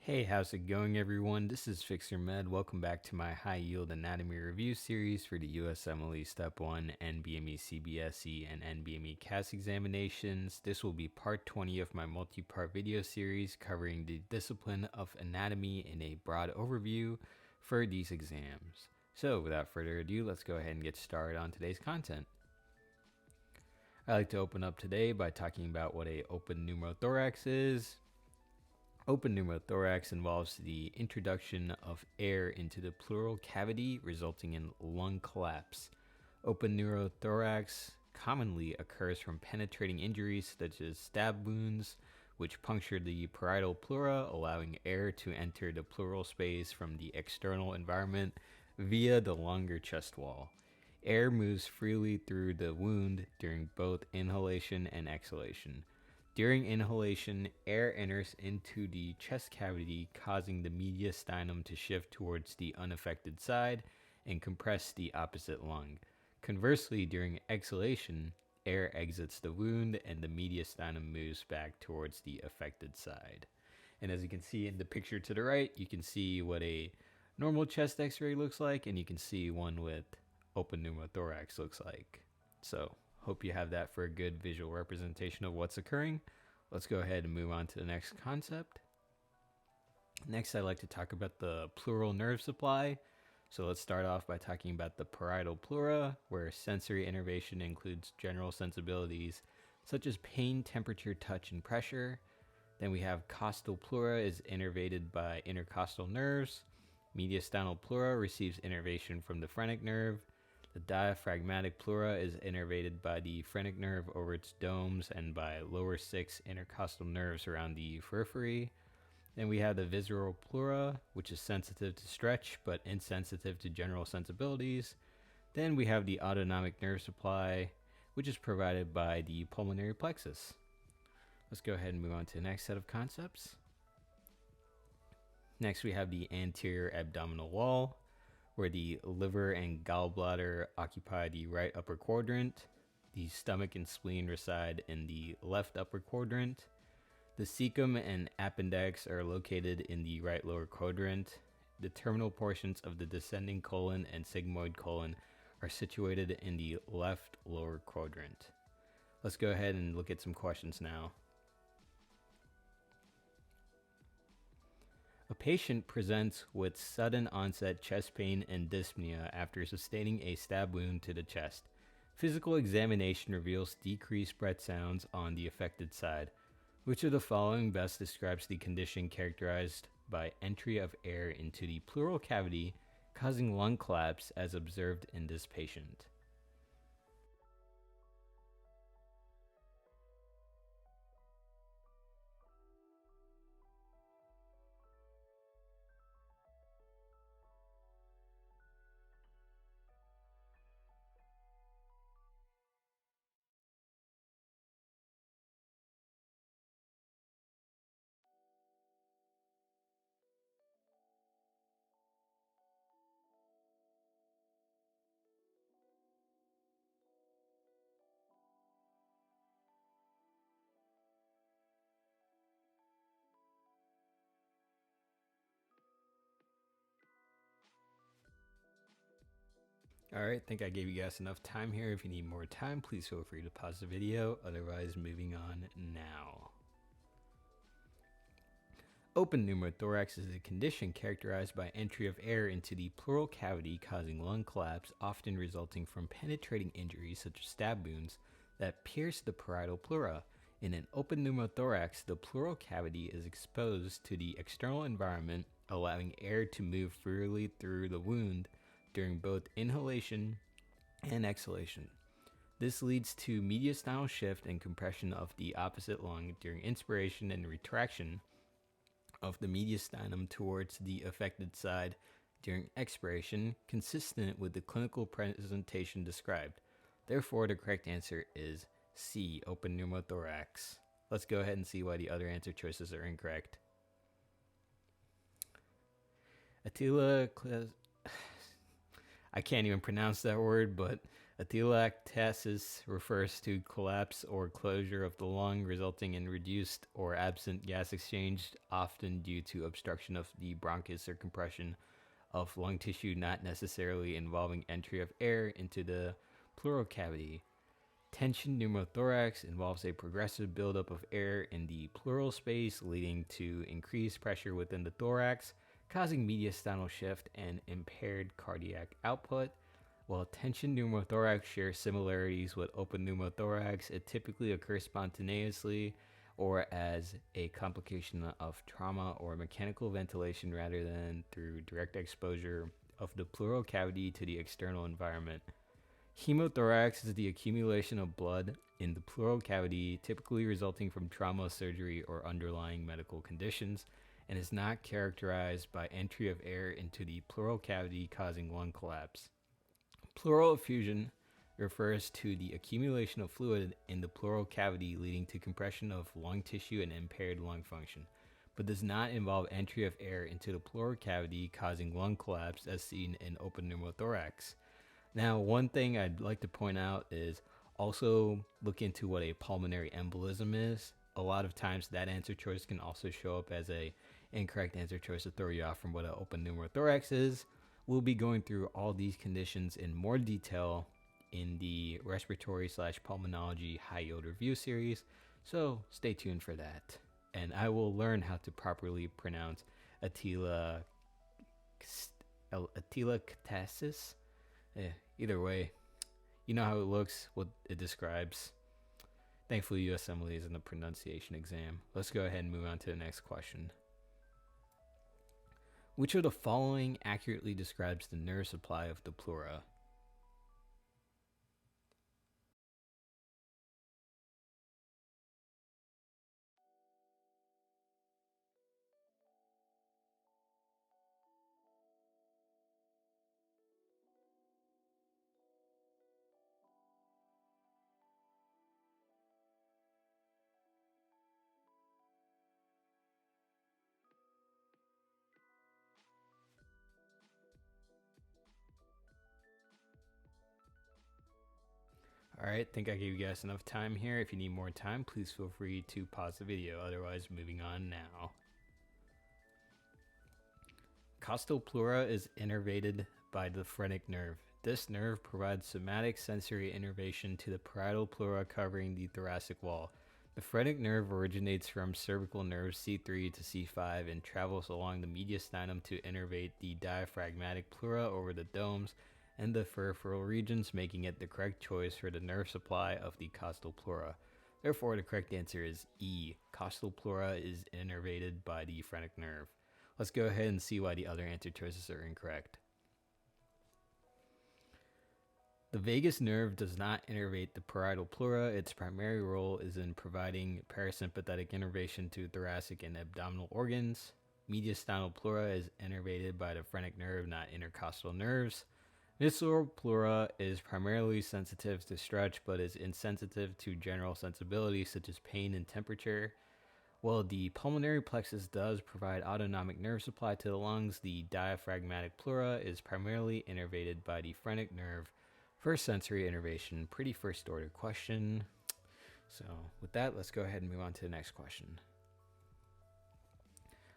Hey, how's it going, everyone? This is FixerMed. Welcome back to my high yield anatomy review series for the USMLE Step 1, NBME CBSE, and NBME CAS examinations. This will be part 20 of my multi-part video series covering the discipline of anatomy in a broad overview for these exams. So, without further ado, let's go ahead and get started on today's content. I like to open up today by talking about what an open pneumothorax is. Open pneumothorax involves the introduction of air into the pleural cavity, resulting in lung collapse. Open pneumothorax commonly occurs from penetrating injuries such as stab wounds, which puncture the parietal pleura, allowing air to enter the pleural space from the external environment via the longer chest wall. Air moves freely through the wound during both inhalation and exhalation. During inhalation, air enters into the chest cavity, causing the mediastinum to shift towards the unaffected side and compress the opposite lung. Conversely, during exhalation, air exits the wound and the mediastinum moves back towards the affected side. And as you can see in the picture to the right, you can see what a normal chest x-ray looks like, and you can see one with open pneumothorax looks like. So, hope you have that for a good visual representation of what's occurring. Let's go ahead and move on to the next concept. Next, I'd like to talk about the pleural nerve supply. So let's start off by talking about the parietal pleura, where sensory innervation includes general sensibilities such as pain, temperature, touch, and pressure. Then we have costal pleura is innervated by intercostal nerves. Mediastinal pleura receives innervation from the phrenic nerve. The diaphragmatic pleura is innervated by the phrenic nerve over its domes and by lower 6 intercostal nerves around the periphery. Then we have the visceral pleura, which is sensitive to stretch but insensitive to general sensibilities. Then we have the autonomic nerve supply, which is provided by the pulmonary plexus. Let's go ahead and move on to the next set of concepts. Next, we have the anterior abdominal wall, where the liver and gallbladder occupy the right upper quadrant. The stomach and spleen reside in the left upper quadrant. The cecum and appendix are located in the right lower quadrant. The terminal portions of the descending colon and sigmoid colon are situated in the left lower quadrant. Let's go ahead and look at some questions now. A patient presents with sudden onset chest pain and dyspnea after sustaining a stab wound to the chest. Physical examination reveals decreased breath sounds on the affected side. Which of the following best describes the condition characterized by entry of air into the pleural cavity, causing lung collapse as observed in this patient? Alright, I think I gave you guys enough time here. If you need more time, please feel free to pause the video. Otherwise, moving on now. Open pneumothorax is a condition characterized by entry of air into the pleural cavity, causing lung collapse, often resulting from penetrating injuries such as stab wounds that pierce the parietal pleura. In an open pneumothorax, the pleural cavity is exposed to the external environment, allowing air to move freely through the wound during both inhalation and exhalation. This leads to mediastinal shift and compression of the opposite lung during inspiration and retraction of the mediastinum towards the affected side during expiration, consistent with the clinical presentation described. Therefore, the correct answer is C, open pneumothorax. Let's go ahead and see why the other answer choices are incorrect. I can't even pronounce that word, but Atelectasis refers to collapse or closure of the lung resulting in reduced or absent gas exchange, often due to obstruction of the bronchus or compression of lung tissue, not necessarily involving entry of air into the pleural cavity. Tension pneumothorax involves a progressive buildup of air in the pleural space, leading to increased pressure within the thorax, causing mediastinal shift and impaired cardiac output. While tension pneumothorax shares similarities with open pneumothorax, it typically occurs spontaneously or as a complication of trauma or mechanical ventilation rather than through direct exposure of the pleural cavity to the external environment. Hemothorax is the accumulation of blood in the pleural cavity, typically resulting from trauma, surgery, or underlying medical conditions, and is not characterized by entry of air into the pleural cavity causing lung collapse. Pleural effusion refers to the accumulation of fluid in the pleural cavity leading to compression of lung tissue and impaired lung function, but does not involve entry of air into the pleural cavity causing lung collapse as seen in open pneumothorax. Now, one thing I'd like to point out is also look into what a pulmonary embolism is. A lot of times that answer choice can also show up as a incorrect answer choice to throw you off from what an open pneumothorax is. We'll be going through all these conditions in more detail in the respiratory/pulmonology high yield review series, so stay tuned for that. And I will learn how to properly pronounce atelectasis. Either way, you know how it looks, what it describes. Thankfully, USMLE is in the pronunciation exam. Let's go ahead and move on to the next question. Which of the following accurately describes the nerve supply of the pleura? Alright, think I gave you guys enough time here. If you need more time, please feel free to pause the video. Otherwise, moving on now. Costal pleura is innervated by the phrenic nerve. This nerve provides somatic sensory innervation to the parietal pleura covering the thoracic wall. The phrenic nerve originates from cervical nerves C3 to C5 and travels along the mediastinum to innervate the diaphragmatic pleura over the domes and the peripheral regions, making it the correct choice for the nerve supply of the costal pleura. Therefore, the correct answer is E. Costal pleura is innervated by the phrenic nerve. Let's go ahead and see why the other answer choices are incorrect. The vagus nerve does not innervate the parietal pleura. Its primary role is in providing parasympathetic innervation to thoracic and abdominal organs. Mediastinal pleura is innervated by the phrenic nerve, not intercostal nerves. Visceral pleura is primarily sensitive to stretch, but is insensitive to general sensibilities such as pain and temperature. While the pulmonary plexus does provide autonomic nerve supply to the lungs, the diaphragmatic pleura is primarily innervated by the phrenic nerve for sensory innervation. Pretty first order question. So with that, let's go ahead and move on to the next question.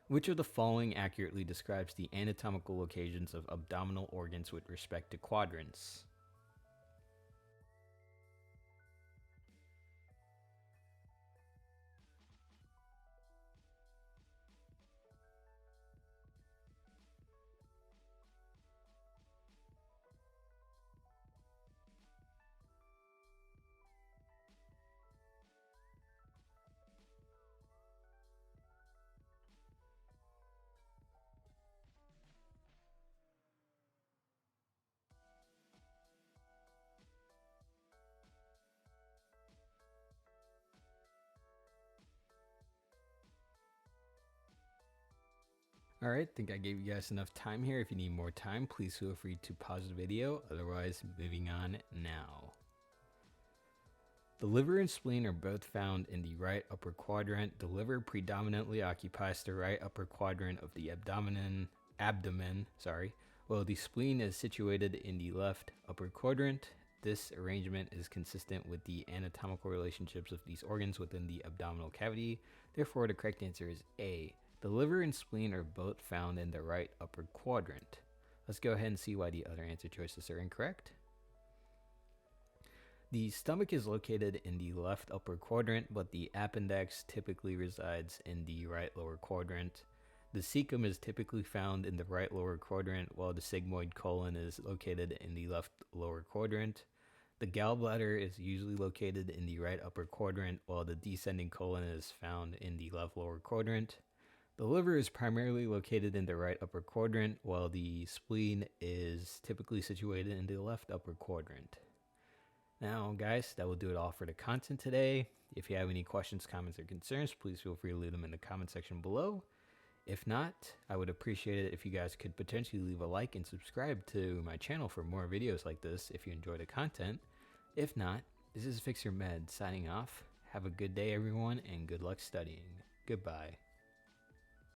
Which of the following accurately describes the anatomical locations of abdominal organs with respect to quadrants? Alright, think I gave you guys enough time here. If you need more time, please feel free to pause the video. Otherwise, moving on now. The liver and spleen are both found in the right upper quadrant. The liver predominantly occupies the right upper quadrant of the abdomen, while the spleen is situated in the left upper quadrant. This arrangement is consistent with the anatomical relationships of these organs within the abdominal cavity. Therefore, the correct answer is A. The liver and spleen are both found in the right upper quadrant. Let's go ahead and see why the other answer choices are incorrect. The stomach is located in the left upper quadrant, but the appendix typically resides in the right lower quadrant. The cecum is typically found in the right lower quadrant, while the sigmoid colon is located in the left lower quadrant. The gallbladder is usually located in the right upper quadrant, while the descending colon is found in the left lower quadrant. The liver is primarily located in the right upper quadrant, while the spleen is typically situated in the left upper quadrant. Now, guys, that will do it all for the content today. If you have any questions, comments, or concerns, please feel free to leave them in the comment section below. If not, I would appreciate it if you guys could potentially leave a like and subscribe to my channel for more videos like this if you enjoy the content. If not, this is FixerMed signing off. Have a good day, everyone, and good luck studying. Goodbye.